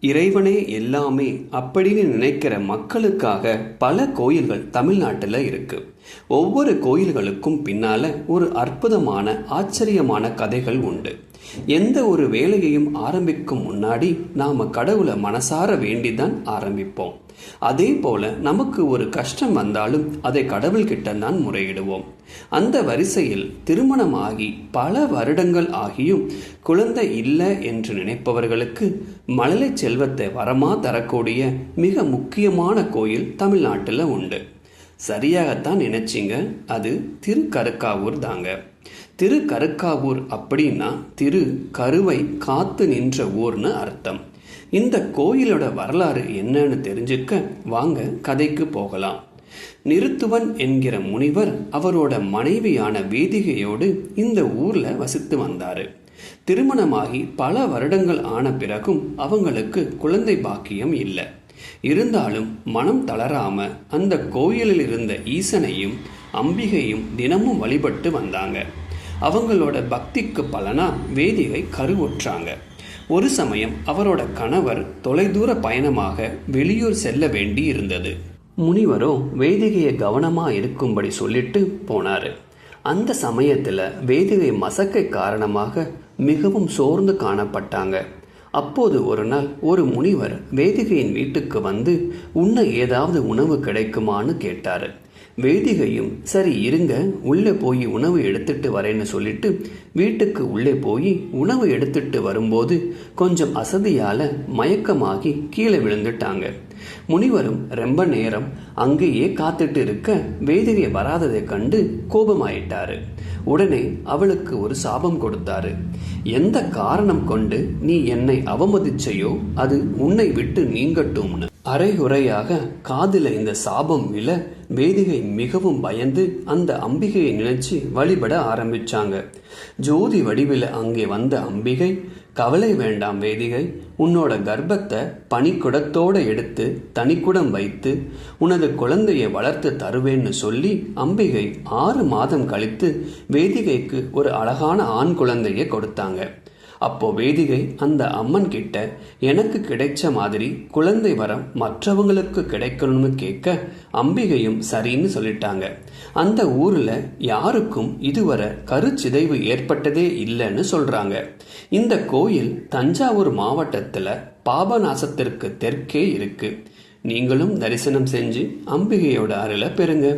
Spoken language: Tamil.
இறைவனே எல்லாமே அப்படின்னு நினைக்கிற மக்களுக்காக பல கோயில்கள் தமிழ்நாட்டில் இருக்கு. ஒவ்வொரு கோயில்களுக்கும் பின்னால ஒரு அற்புதமான ஆச்சரியமான கதைகள் உண்டு. எந்த ஒரு வேலையையும் ஆரம்பிக்கும் முன்னாடி நாம கடவுளை மனசார வேண்டிதான் ஆரம்பிப்போம். அதே போல நமக்கு ஒரு கஷ்டம் வந்தாலும் அதை கடவுள்கிட்ட தான் முறையிடுவோம். அந்த வரிசையில் திருமணமாகி பல வருடங்கள் ஆகியும் குழந்தை இல்லை என்று நினைப்பவர்களுக்கு மழலை செல்வத்தை வரமா தரக்கூடிய மிக முக்கியமான கோயில் தமிழ்நாட்டில் உண்டு. சரியாகத்தான் நினைச்சிங்க, அது திருக்கருக்காவூர் தாங்க. திருக்கருக்காவூர் அப்படின்னா திரு கருவை காத்து நின்ற ஊர்னு அர்த்தம். இந்த கோயிலோட வரலாறு என்னன்னு தெரிஞ்சுக்க வாங்க கதைக்கு போகலாம். நிருத்துவன் என்கிற முனிவர் அவரோட மனைவியான வேதிகையோடு இந்த ஊர்ல வசித்து வந்தாரு. திருமணமாகி பல வருடங்கள் ஆன பிறகும் அவங்களுக்கு குழந்தை பாக்கியம் இல்லை. இருந்தாலும் மனம் தளராம அந்த கோயிலில் இருந்த ஈசனையும் அம்பிகையும் தினமும் வழிபட்டு வந்தாங்க. அவங்களோட பக்திக்கு பலனா வேதிகை கருவுற்றாங்க. ஒரு சமயம் அவரோட கணவர் தொலைதூர பயணமாக வெளியூர் செல்ல வேண்டி இருந்தது. முனிவரோ வேதிகையை கவனமா இருக்கும்படி சொல்லிட்டு போனாரு. அந்த சமயத்துல வேதிகை மசக்கை காரணமாக மிகவும் சோர்ந்து காணப்பட்டாங்க. அப்போது ஒரு நாள் ஒரு முனிவர் வேதிகையின் வீட்டுக்கு வந்து உண்ண ஏதாவது உணவு கிடைக்குமான்னு கேட்டாரு. வேதிகையும் சரி இருங்க, உள்ளே போய் உணவு எடுத்துட்டு வரேன்னு சொல்லிட்டு வீட்டுக்கு உள்ளே போய் உணவு எடுத்துட்டு வரும்போது கொஞ்சம் அசதியால மயக்கமாகி கீழே விழுந்துட்டாங்க. முனிவரும் ரொம்ப நேரம் அங்கேயே காத்துட்டு இருக்க வேதிகை வராததை கண்டு கோபமாயிட்டாரு. உடனே அவளுக்கு ஒரு சாபம் கொடுத்தாரு. எந்த காரணம் கொண்டு நீ என்னை அவமதிச்சையோ அது உன்னை விட்டு நீங்கட்டும்னு. அரைகுறையாக காதில இந்த சாபம் விழ வேதிகை மிகவும் பயந்து அந்த அம்பிகையை நினைச்சு வழிபட ஆரம்பிச்சாங்க. ஜோதி வடிவில் அங்கே வந்த அம்பிகை, கவலை வேண்டாம் வேதிகை, உன்னோட கர்ப்பத்தை பனிக்குடத்தோடு எடுத்து தனிக்குடம் வைத்து உனது குழந்தையை வளர்த்து தருவேன்னு சொல்லி அம்பிகை 6 மாதம் கழித்து வேதிகைக்கு ஒரு அழகான ஆண் குழந்தையை கொடுத்தாங்க. அப்போ வேதிகை அந்த அம்மன் கிட்ட எனக்கு கிடைச்ச மாதிரி குழந்தை வரம் மற்றவங்களுக்கு கிடைக்கணும்னு கேட்க அம்பிகையும் சரின்னு சொல்லிட்டாங்க. அந்த ஊர்ல யாருக்கும் இதுவரை கருச்சிதைவு ஏற்பட்டதே இல்லைன்னு சொல்றாங்க. இந்த கோயில் தஞ்சாவூர் மாவட்டத்துல பாபநாசத்திற்கு தெற்கே இருக்கு. நீங்களும் தரிசனம் செஞ்சு அம்பிகையோட அருளை பெறுங்க.